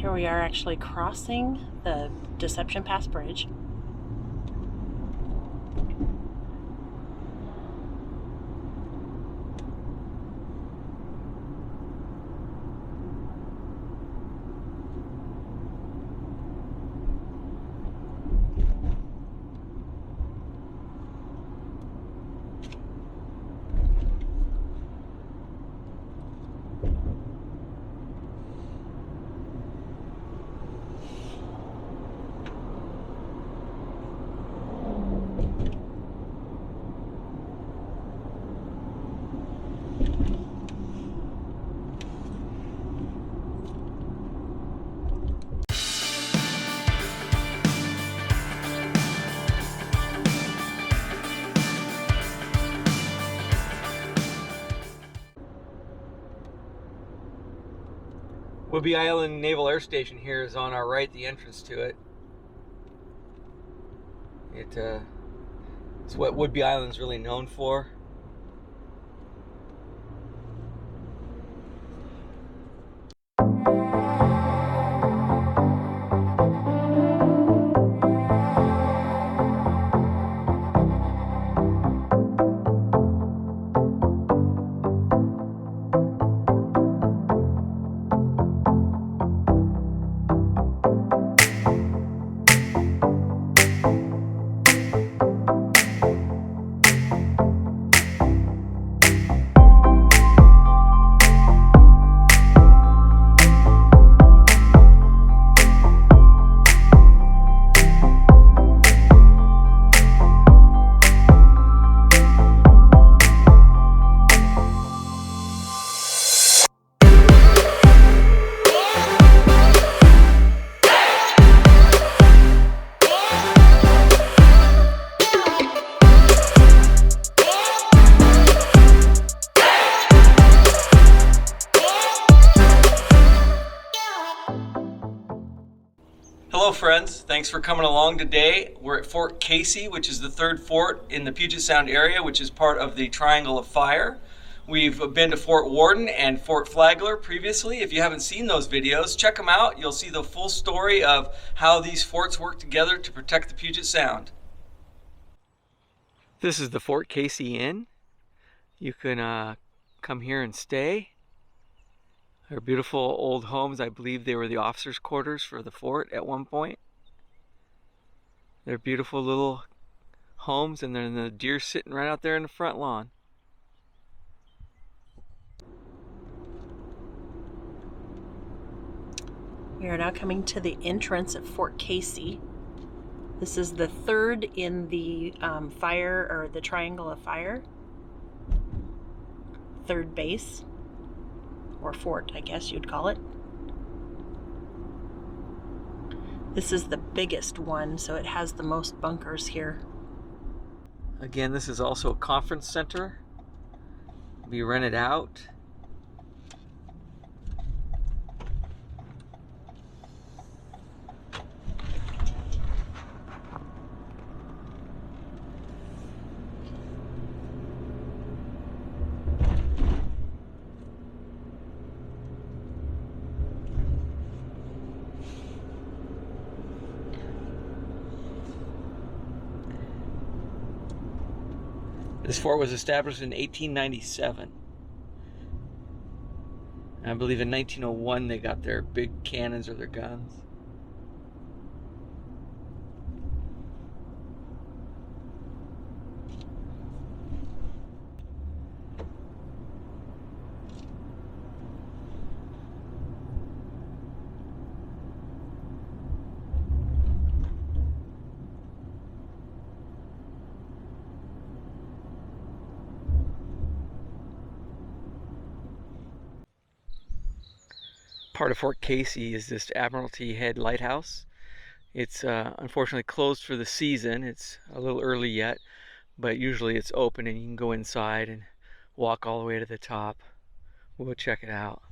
Here we are actually crossing the Deception Pass Bridge. Whidbey Island Naval Air Station here is on our right, the entrance to it. It's what Whidbey Island's really known for. Hello friends, thanks for coming along today. We're at Fort Casey, which is the third fort in the Puget Sound area, which is part of the Triangle of Fire. We've been to Fort Worden and Fort Flagler previously. If you haven't seen those videos, check them out. You'll see the full story of how these forts work together to protect the Puget Sound. This is the Fort Casey Inn. You can come here and stay. They're beautiful old homes. I believe they were the officers' quarters for the fort at one point. They're beautiful little homes, and then the deer sitting right out there in the front lawn. We are now coming to the entrance of Fort Casey. This is the third in the fire, or the Triangle of Fire. Third base. Or fort, I guess you'd call it. This is the biggest one, so it has the most bunkers here. Again, this is also a conference center. Be rented out. This fort was established in 1897. I believe in 1901 they got their big cannons or their guns. Part of Fort Casey is this Admiralty Head Lighthouse. It's unfortunately closed for the season. It's a little early yet, but usually it's open and you can go inside and walk all the way to the top. We'll check it out.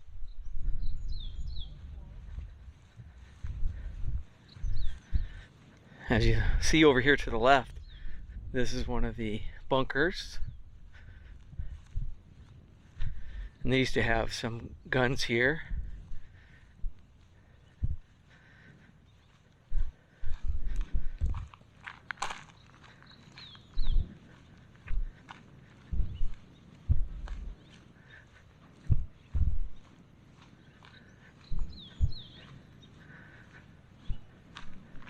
As you see over here to the left, this is one of the bunkers. And they used to have some guns here.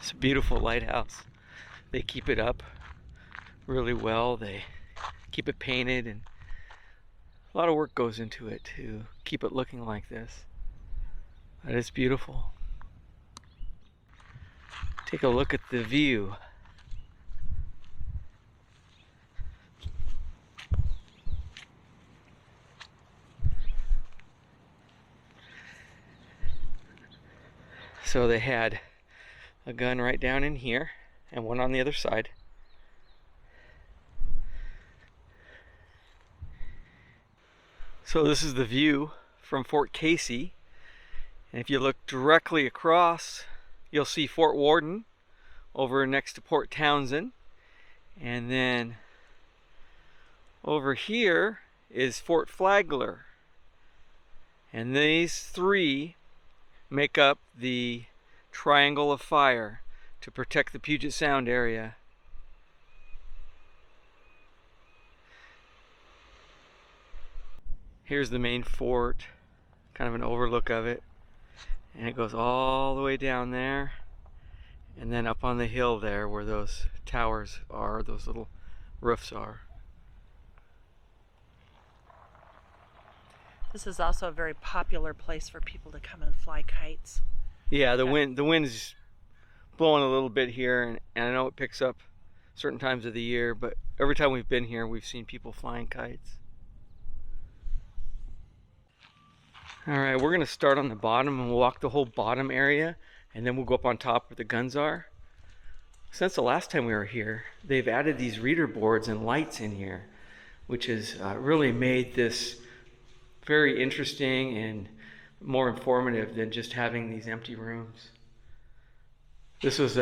It's a beautiful lighthouse. They keep it up really well. They keep it painted, and a lot of work goes into it to keep it looking like this. But it's beautiful. Take a look at the view. So they had a gun right down in here and one on the other side. So this is the view from Fort Casey. And if you look directly across, you'll see Fort Worden over next to Port Townsend. And then over here is Fort Flagler. And these three make up the Triangle of Fire to protect the Puget Sound area. Here's the main fort, kind of an overlook of it. And it goes all the way down there, and then up on the hill there where those towers are, those little roofs are. This is also a very popular place for people to come and fly kites. Yeah, the wind's blowing a little bit here, and I know it picks up certain times of the year, but every time we've been here, we've seen people flying kites. All right, we're gonna start on the bottom and we'll walk the whole bottom area, and then we'll go up on top where the guns are. Since the last time we were here, they've added these reader boards and lights in here, which has really made this very interesting and more informative than just having these empty rooms. This was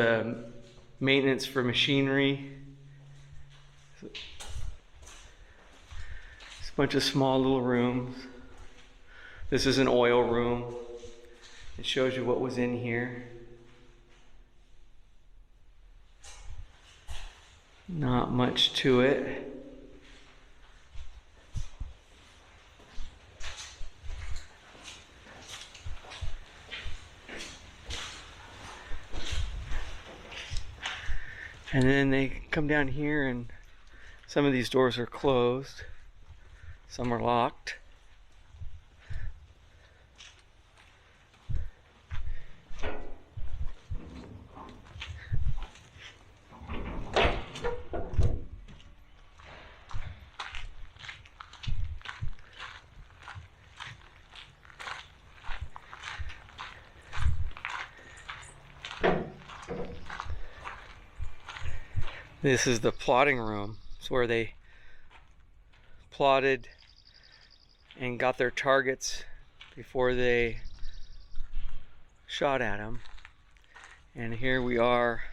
maintenance for machinery. It's a bunch of small little rooms. This is an oil room. It shows you what was in here. Not much to it. And then they come down here, and some of these doors are closed. Some are locked. This is the plotting room. It's where they plotted and got their targets before they shot at them. And here we are,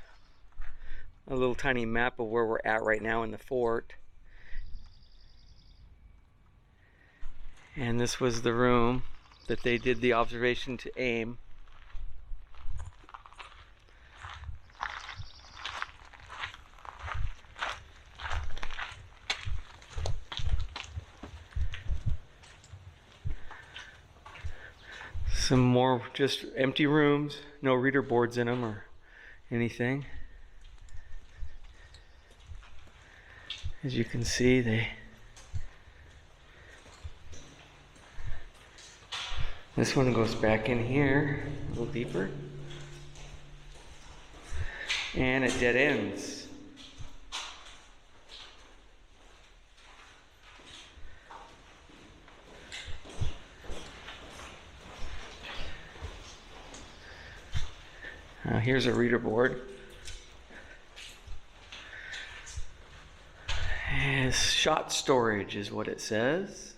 a little tiny map of where we're at right now in the fort. And this was the room that they did the observation to aim. Some more just empty rooms, no reader boards in them or anything. As you can see, this one goes back in here a little deeper, and it dead ends. Here's a reader board. Shot storage is what it says.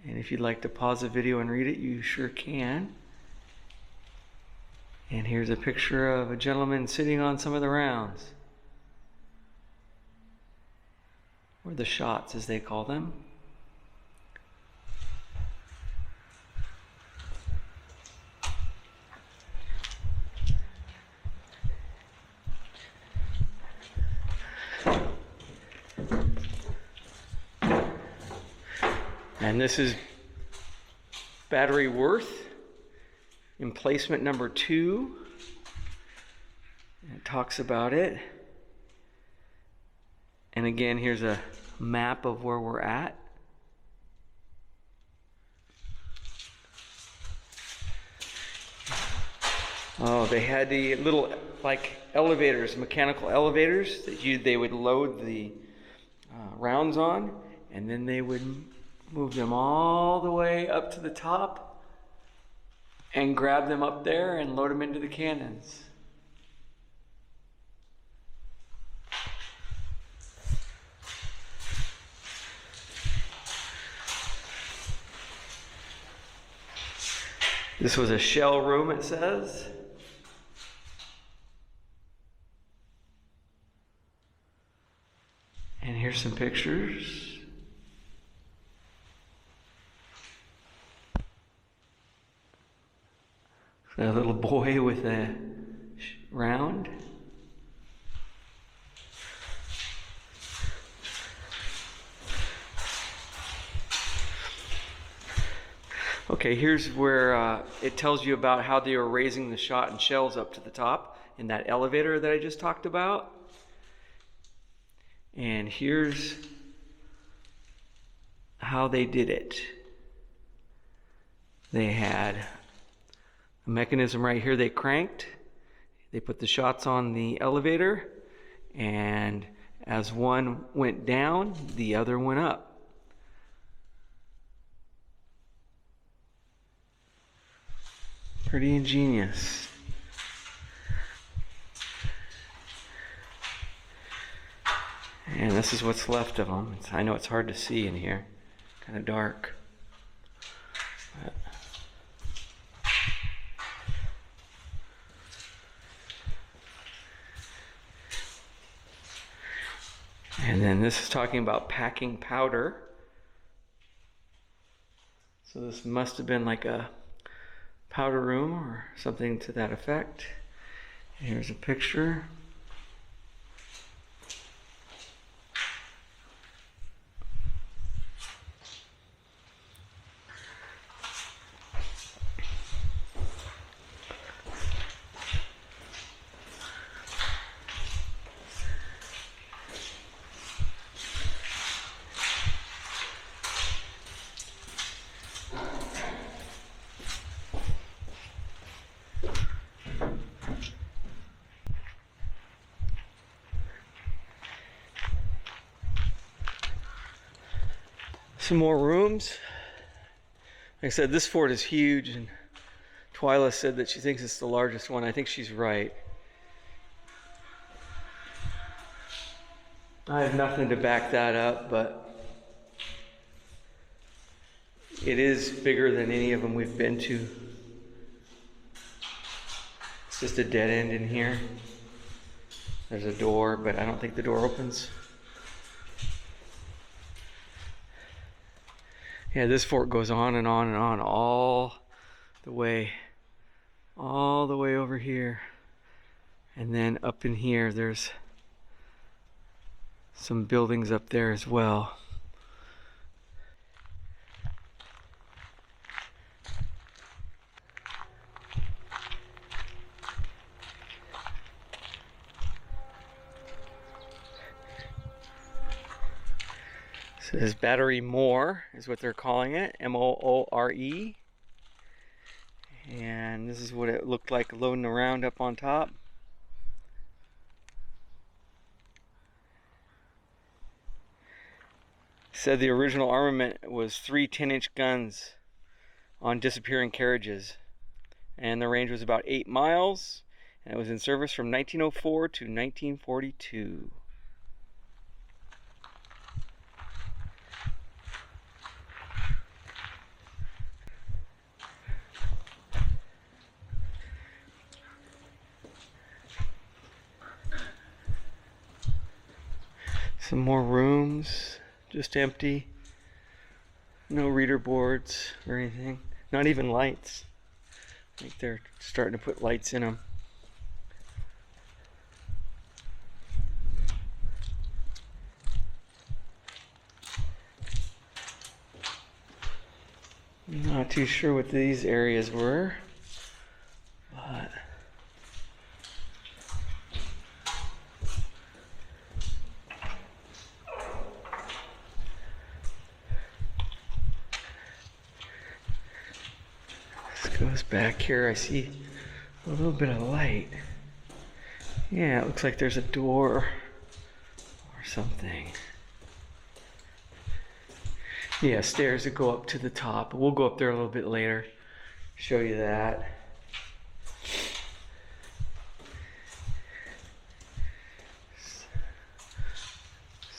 And if you'd like to pause the video and read it, you sure can. And here's a picture of a gentleman sitting on some of the rounds, or the shots as they call them. And this is Battery Worth, emplacement number 2. It talks about it. And again, here's a map of where we're at. Oh, they had the little like elevators, mechanical elevators that they would load the rounds on, and then they would move them all the way up to the top and grab them up there and load them into the cannons. This was a shell room, it says. And here's some pictures. A little boy with a round. Okay, here's where it tells you about how they were raising the shot and shells up to the top in that elevator that I just talked about. And here's how they did it. They had a mechanism right here they cranked. They put the shots on the elevator, and as one went down, the other went up. Pretty ingenious. And this is what's left of them. I know it's hard to see in here, kind of dark. But and then this is talking about packing powder. So this must have been like a powder room or something to that effect. Here's a picture. Some more rooms. Like I said, this fort is huge, and Twyla said that she thinks it's the largest one. I think she's right. I have nothing to back that up, but it is bigger than any of them we've been to. It's just a dead end in here. There's a door, but I don't think the door opens. Yeah, this fort goes on and on and on all the way over here. And then up in here, there's some buildings up there as well. So this Battery Moore is what they're calling it, M-O-O-R-E. And this is what it looked like loading around up on top. Said the original armament was 3 10-inch guns on disappearing carriages. And the range was about 8 miles. And it was in service from 1904 to 1942. Some more rooms, just empty. No reader boards or anything. Not even lights. I think they're starting to put lights in them. I'm not too sure what these areas were, but Goes back here. I see a little bit of light. Yeah, it looks like there's a door or something. Yeah, stairs that go up to the top. We'll go up there a little bit later. Show you that.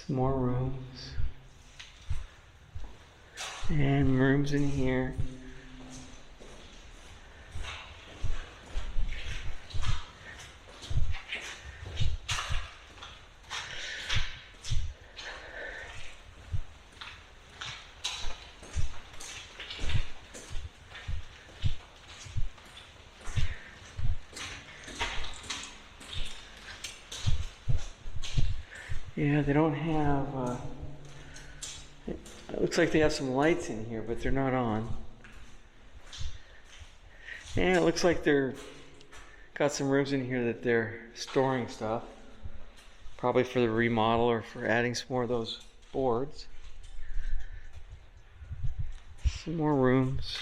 Some more rooms. And rooms in here. Yeah, they don't have, it looks like they have some lights in here, but they're not on. And it looks like they're got some rooms in here that they're storing stuff. Probably for the remodel or for adding some more of those boards. Some more rooms.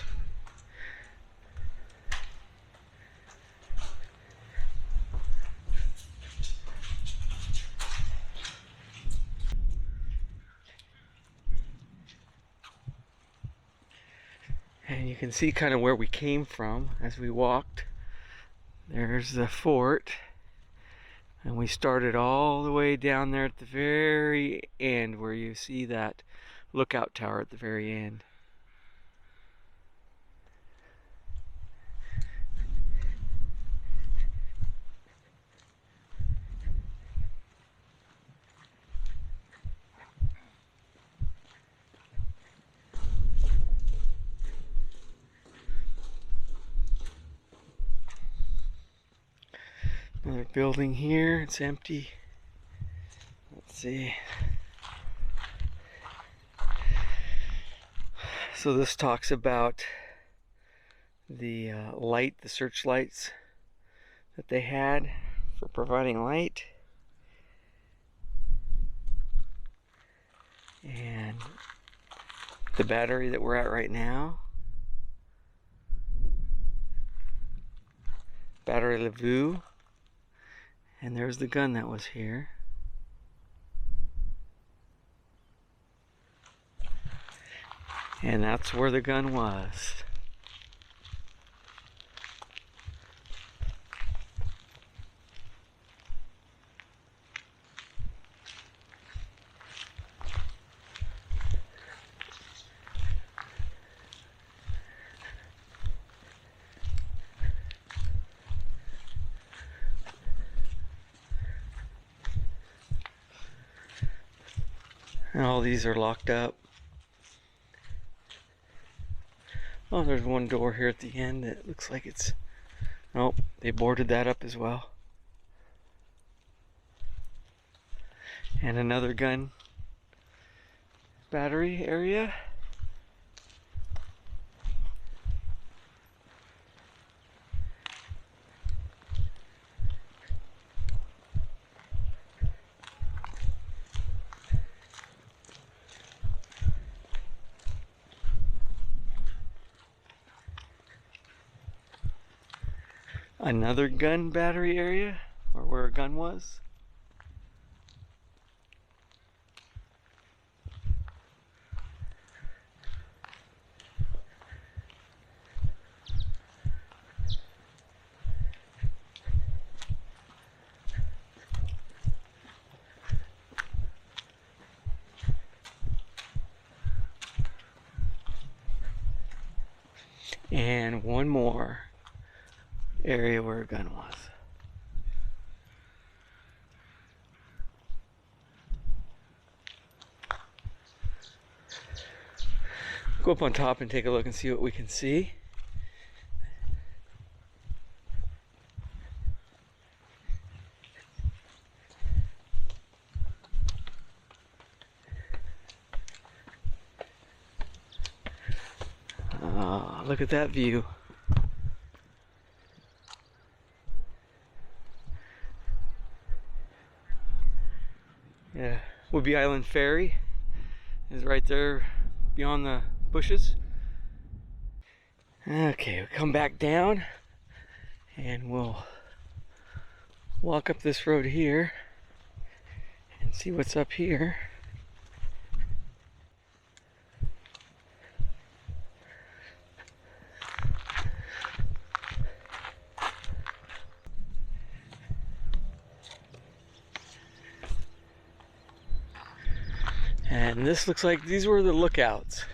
And you can see kind of where we came from as we walked. There's the fort. And we started all the way down there at the very end where you see that lookout tower at the very end. Another building here, it's empty. Let's see. So this talks about the light, the searchlights that they had for providing light. And the battery that we're at right now. Battery Lavu. And there's the gun that was here. And that's where the gun was. And all these are locked up. Oh, there's one door here at the end that looks like it's... Nope, they boarded that up as well. And another gun battery area. Another gun battery area, or where a gun was. And one more area where a gun was. Go up on top and take a look and see what we can see. Look at that view. Yeah, Whidbey Island Ferry is right there beyond the bushes. Okay, we'll come back down and we'll walk up this road here and see what's up here. And this looks like these were the lookouts.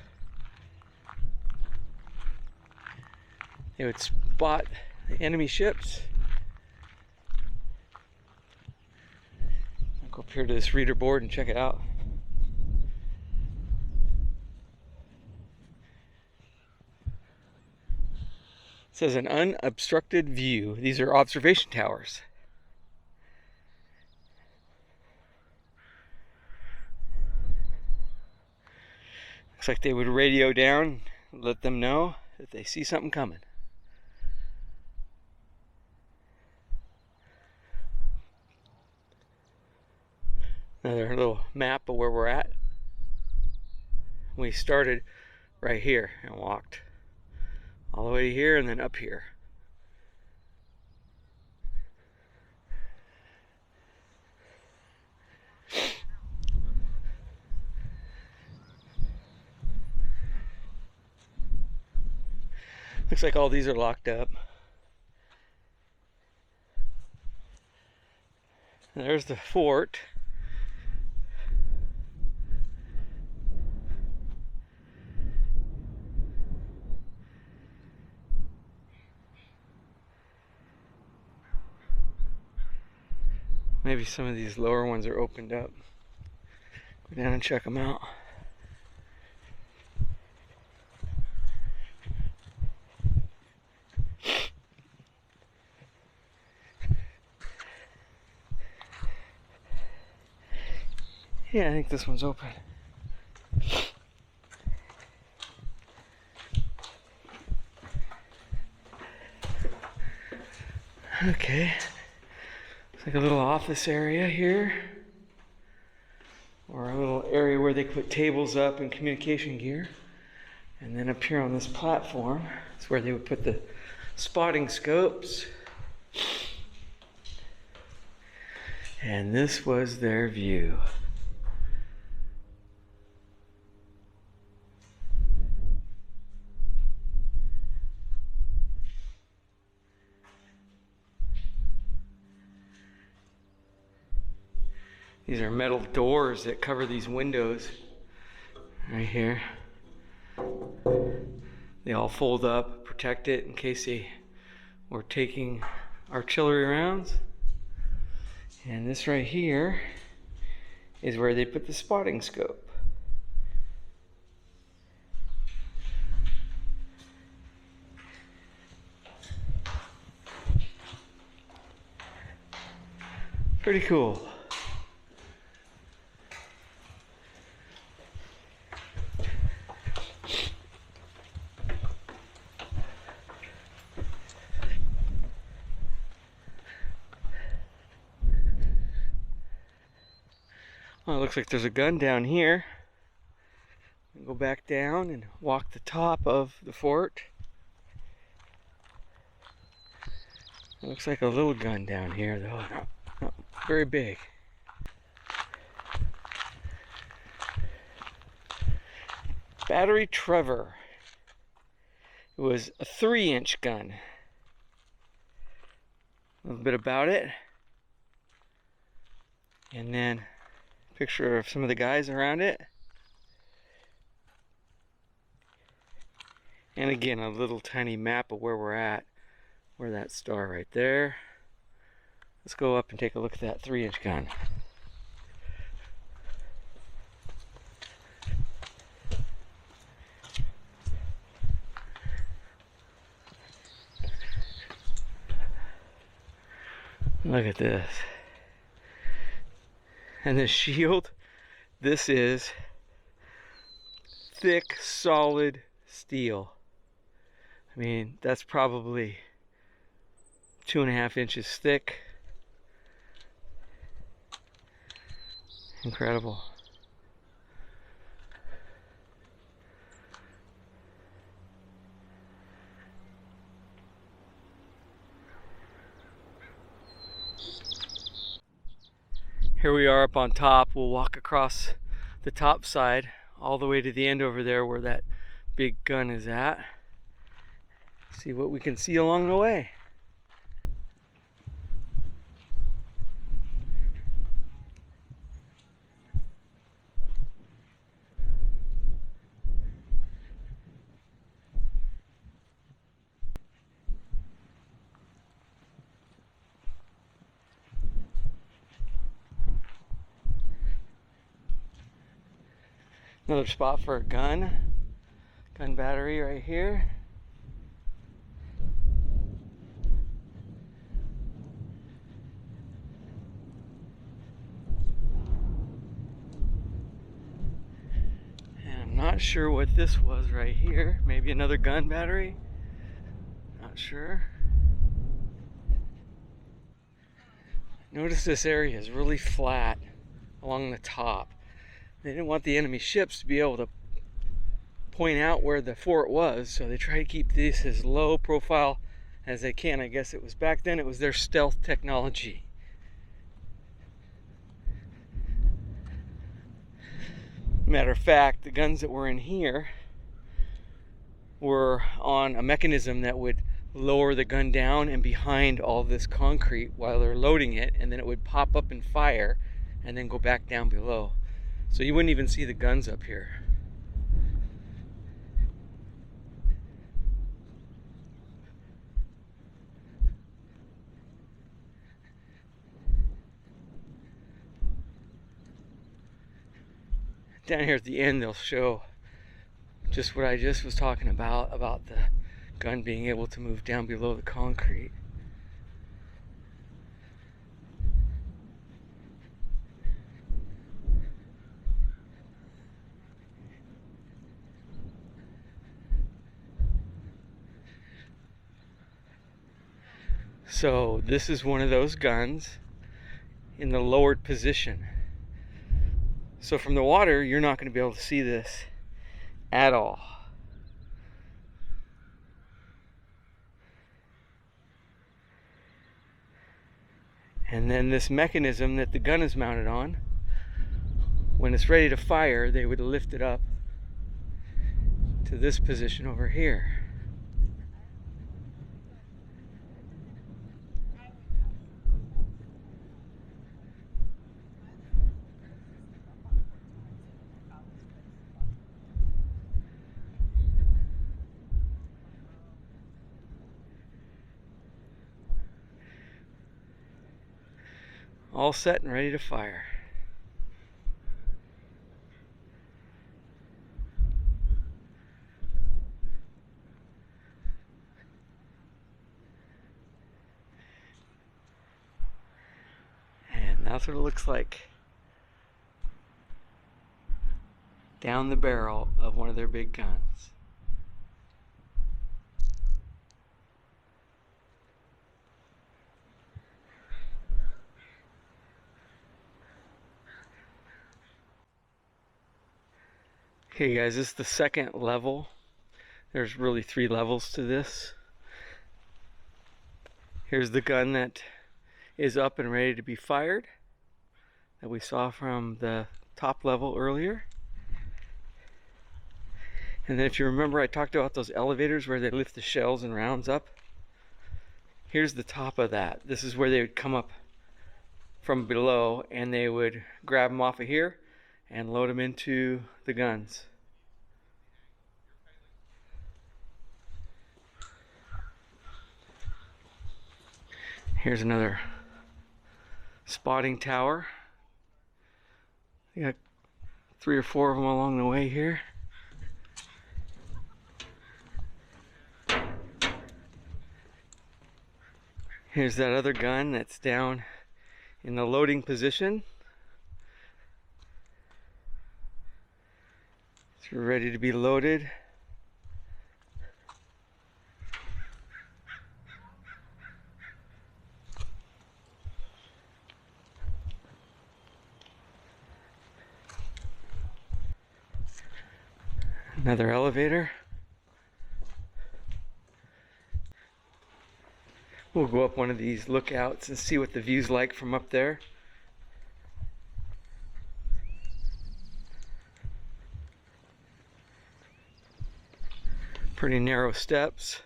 They would spot the enemy ships. I'll go up here to this reader board and check it out. It says an unobstructed view. These are observation towers. Looks like they would radio down, let them know that they see something coming. Another little map of where we're at. We started right here and walked all the way to here and then up here. Looks like all these are locked up. And there's the fort. Maybe some of these lower ones are opened up. Go down and check them out. Yeah, I think this one's open. Okay. It's like a little office area here. Or a little area where they put tables up and communication gear. And then up here on this platform, it's where they would put the spotting scopes. And this was their view. These are metal doors that cover these windows right here. They all fold up, protect it in case they were taking artillery rounds. And this right here is where they put the spotting scope. Pretty cool. Well, it looks like there's a gun down here. Go back down and walk the top of the fort. It looks like a little gun down here, though. Not very big. Battery Trevor. It was a 3-inch gun. A little bit about it. And then picture of some of the guys around it. And again, a little tiny map of where we're at. Where that star right there. Let's go up and take a look at that 3-inch gun. Look at this. And the shield, this is thick, solid steel. I mean, that's probably 2.5 inches thick. Incredible. Here we are up on top. We'll walk across the top side all the way to the end over there where that big gun is at. See what we can see along the way. Another spot for a gun battery right here. And I'm not sure what this was right here. Maybe another gun battery? Not sure. Notice this area is really flat along the top. They didn't want the enemy ships to be able to point out where the fort was, so they try to keep this as low profile as they can. I guess it was back then, it was their stealth technology. Matter of fact, the guns that were in here were on a mechanism that would lower the gun down and behind all this concrete while they're loading it, and then it would pop up and fire and then go back down below. So you wouldn't even see the guns up here. Down here at the end they'll show just what I just was talking about the gun being able to move down below the concrete. So this is one of those guns in the lowered position. So from the water, you're not going to be able to see this at all. And then this mechanism that the gun is mounted on, when it's ready to fire, they would lift it up to this position over here. All set and ready to fire. And that's what it looks like down the barrel of one of their big guns. Okay guys, this is the second level. There's really 3 levels to this. Here's the gun that is up and ready to be fired that we saw from the top level earlier. And then if you remember, I talked about those elevators where they lift the shells and rounds up. Here's the top of that. This is where they would come up from below and they would grab them off of here and load them into the guns. Here's another spotting tower. We got 3 or 4 of them along the way here. Here's that other gun that's down in the loading position. It's ready to be loaded. Another elevator. We'll go up one of these lookouts and see what the view's like from up there. Pretty narrow steps.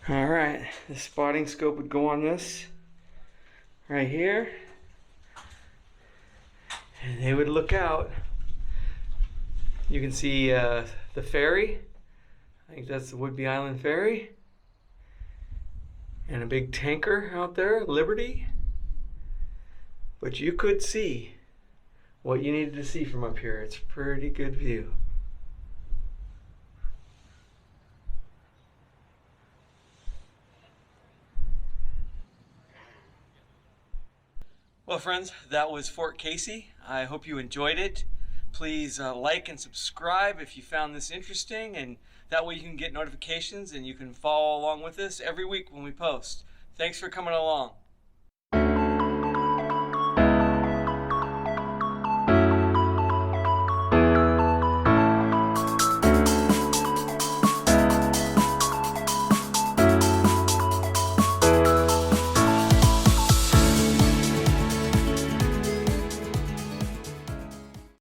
All right, the spotting scope would go on this right here, and they would look out. You can see the ferry. I think that's the Woodby Island Ferry, and a big tanker out there, Liberty. But you could see what you needed to see from up here. It's a pretty good view. Well, friends, that was Fort Casey. I hope you enjoyed it. Please like and subscribe if you found this interesting, and that way you can get notifications and you can follow along with us every week when we post. Thanks for coming along.